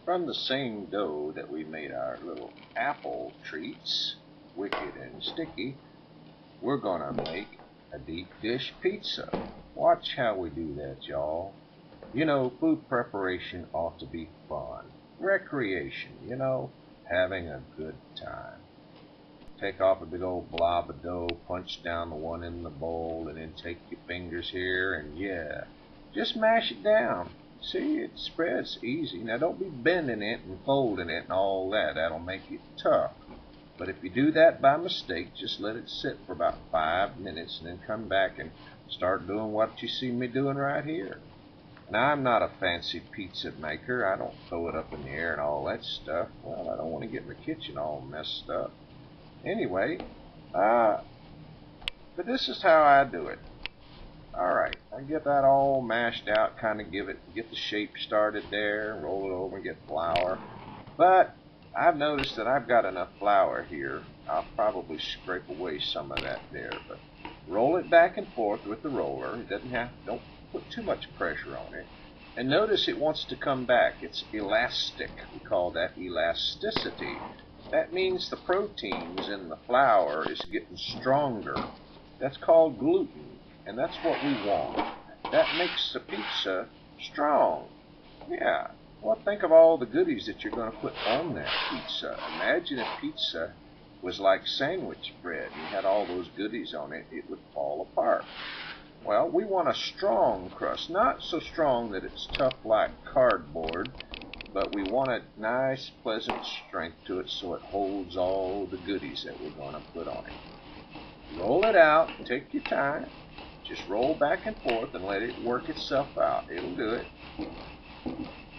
From the same dough that we made our little apple treats, wicked and sticky, we're gonna make a deep dish pizza. Watch how we do that, y'all. You know, food preparation ought to be fun. Recreation, having a good time. Take off a big old blob of dough, punch down the one in the bowl, and then take your fingers here and just mash it down. See, it spreads easy. Now don't be bending it and folding it and all that. That'll make it tough. But if you do that by mistake, just let it sit for about 5 minutes and then come back and start doing what you see me doing right here. Now, I'm not a fancy pizza maker. I don't throw it up in the air and all that stuff. Well, I don't want to get my kitchen all messed up. Anyway, but this is how I do it. Alright, I get that all mashed out, kind of get the shape started there, roll it over and get flour. But I've noticed that I've got enough flour here. I'll probably scrape away some of that there, but roll it back and forth with the roller. Don't put too much pressure on it. And notice it wants to come back. It's elastic. We call that elasticity. That means the proteins in the flour is getting stronger. That's called gluten. And that's what we want. That makes the pizza strong. Yeah. Well, think of all the goodies that you're going to put on that pizza. Imagine if pizza was like sandwich bread. You had all those goodies on it. It would fall apart. Well, we want a strong crust. Not so strong that it's tough like cardboard, but we want a nice, pleasant strength to it so it holds all the goodies that we're going to put on it. Roll it out. Take your time. Just roll back and forth and let it work itself out. It'll do it.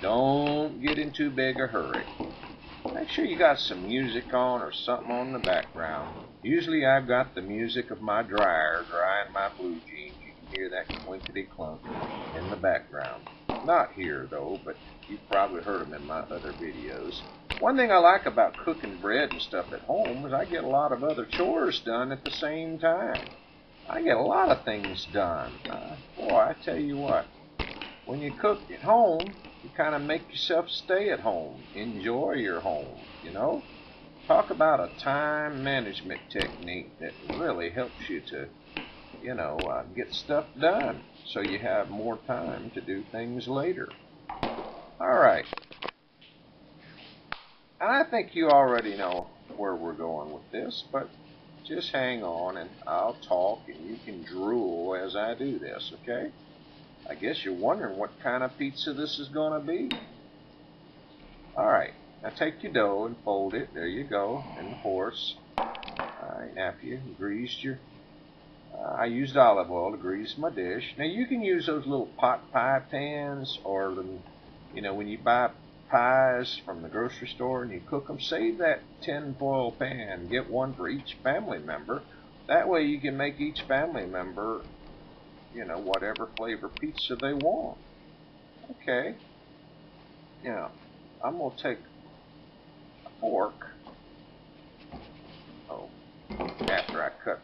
Don't get in too big a hurry. Make sure you got some music on or something on the background. Usually I've got the music of my dryer drying my blue jeans. You can hear that clinkety clunk in the background. Not here though, but you've probably heard them in my other videos. One thing I like about cooking bread and stuff at home is I get a lot of other chores done at the same time. I get a lot of things done. Boy, I tell you what, when you cook at home, you kind of make yourself stay at home. Enjoy your home, Talk about a time management technique that really helps you to, get stuff done so you have more time to do things later. All right. And I think you already know where we're going with this, but just hang on and I'll talk and you can drool as I do this, okay? I guess you're wondering what kind of pizza this is going to be. Alright, now take your dough and fold it. There you go, in the horse. Alright, after you greased your... I used olive oil to grease my dish. Now you can use those little pot pie pans or when you buy pies from the grocery store and you cook them, save that tin foil pan. Get one for each family member. That way you can make each family member, whatever flavor pizza they want. Okay. Now, I'm going to take a fork. After I cut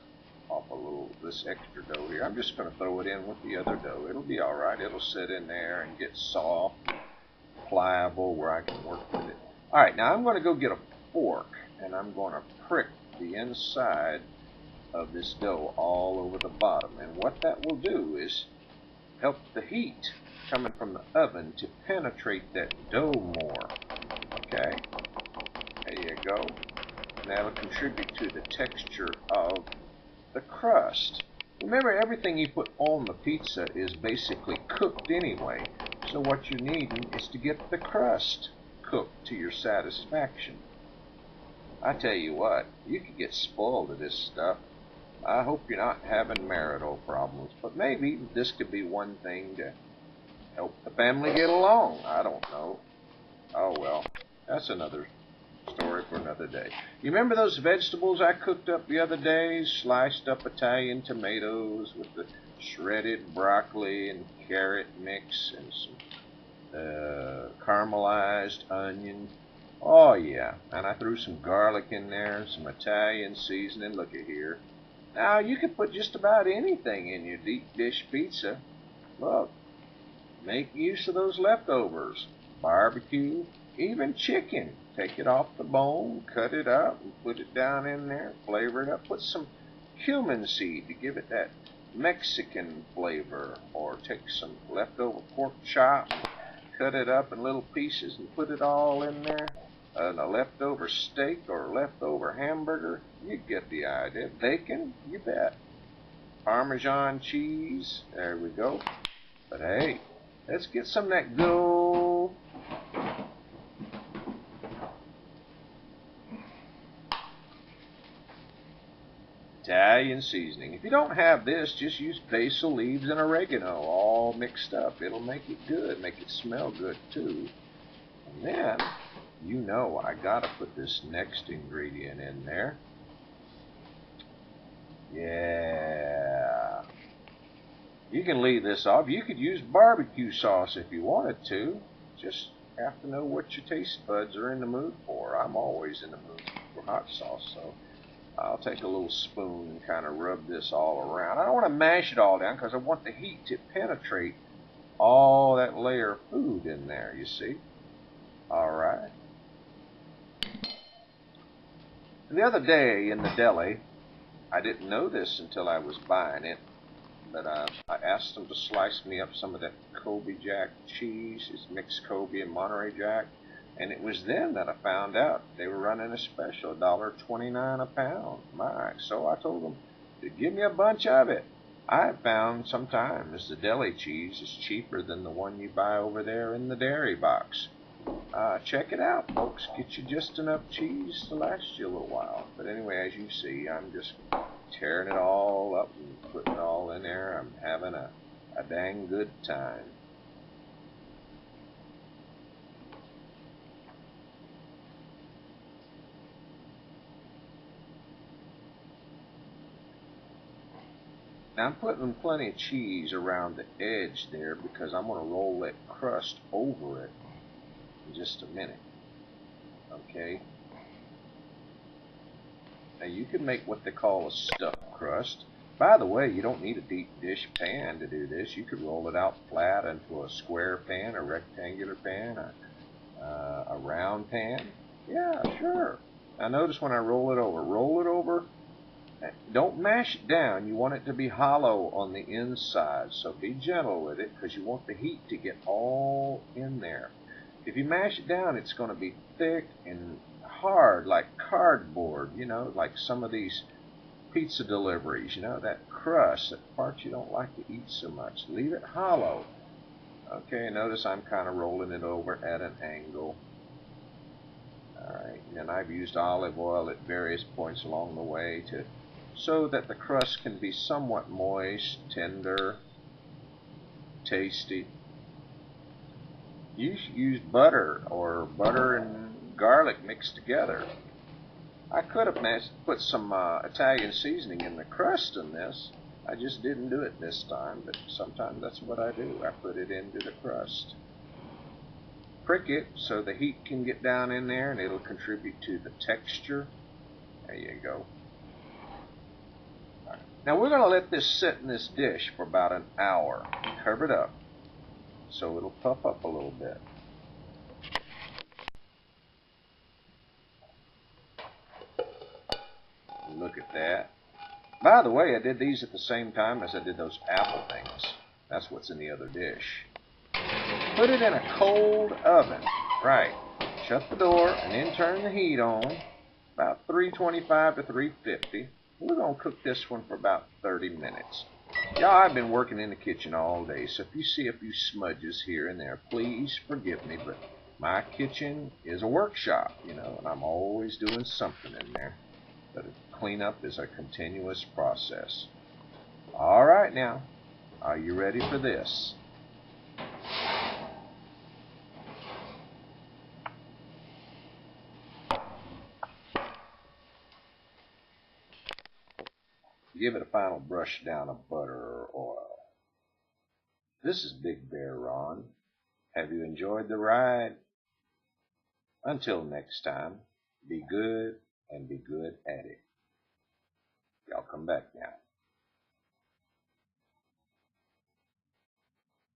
off a little this extra dough here, I'm just going to throw it in with the other dough. It'll be all right. It'll sit in there and get soft, pliable, where I can work with it. All right, now I'm going to go get a fork, and I'm going to prick the inside of this dough all over the bottom. And what that will do is help the heat coming from the oven to penetrate that dough more. Okay, there you go. And that'll contribute to the texture of the crust. Remember, everything you put on the pizza is basically cooked anyway. So what you're needing is to get the crust cooked to your satisfaction. I tell you what, you could get spoiled with this stuff. I hope you're not having marital problems, but maybe this could be one thing to help the family get along. I don't know. Oh well, that's another story for another day. You remember those vegetables I cooked up the other day? Sliced up Italian tomatoes with the shredded broccoli and carrot mix and some caramelized onion. Oh yeah, and I threw some garlic in there and some Italian seasoning. Look at here. Now you can put just about anything in your deep dish pizza. Look, make use of those leftovers. Barbecue, Even chicken. Take it off the bone, cut it up, and put it down in there, flavor it up. Put some cumin seed to give it that Mexican flavor. Or take some leftover pork chop, cut it up in little pieces and put it all in there. And a leftover steak or leftover hamburger. You get the idea. Bacon, you bet. Parmesan cheese, there we go. But hey, let's get some of that good old Italian seasoning. If you don't have this, just use basil leaves and oregano all mixed up. It'll make it good, make it smell good too. And then, you know I gotta put this next ingredient in there. Yeah. You can leave this off. You could use barbecue sauce if you wanted to. Just have to know what your taste buds are in the mood for. I'm always in the mood for hot sauce, so I'll take a little spoon and kind of rub this all around. I don't want to mash it all down because I want the heat to penetrate all that layer of food in there, you see. All right. The other day in the deli, I didn't know this until I was buying it, but I asked them to slice me up some of that Kobe Jack cheese. It's mixed Kobe and Monterey Jack. And it was then that I found out they were running a special, $1.29 a pound. My, so I told them to give me a bunch of it. I found sometimes the deli cheese is cheaper than the one you buy over there in the dairy box. Check it out, folks. Get you just enough cheese to last you a little while. But anyway, as you see, I'm just tearing it all up and putting it all in there. I'm having a dang good time. Now I'm putting plenty of cheese around the edge there because I'm going to roll that crust over it in just a minute. Okay? Now you can make what they call a stuffed crust. By the way, you don't need a deep dish pan to do this. You could roll it out flat into a square pan, a rectangular pan, a round pan. Yeah, sure. Now notice when I roll it over, don't mash it down. You want it to be hollow on the inside, so be gentle with it because you want the heat to get all in there. If you mash it down, it's going to be thick and hard like cardboard, you know, like some of these pizza deliveries, you know, that crust, that part you don't like to eat so much. Leave it hollow. Okay, notice I'm kind of rolling it over at an angle. Alright, and then I've used olive oil at various points along the way so that the crust can be somewhat moist, tender, tasty. You should use butter or butter and garlic mixed together. I could have put some Italian seasoning in the crust in this. I just didn't do it this time, but sometimes that's what I do. I put it into the crust. Prick it so the heat can get down in there and it'll contribute to the texture. There you go. Now we're going to let this sit in this dish for about an hour. Cover it up so it'll puff up a little bit. Look at that. By the way, I did these at the same time as I did those apple things. That's what's in the other dish. Put it in a cold oven. Right. Shut the door and then turn the heat on. About 325 to 350. We're going to cook this one for about 30 minutes. Y'all, I've been working in the kitchen all day, so if you see a few smudges here and there, please forgive me, but my kitchen is a workshop, you know, and I'm always doing something in there. But cleanup is a continuous process. All right now, are you ready for this? Give it a final brush down of butter or oil. This is Big Bear Ron. Have you enjoyed the ride? Until next time, be good and be good at it. Y'all come back now.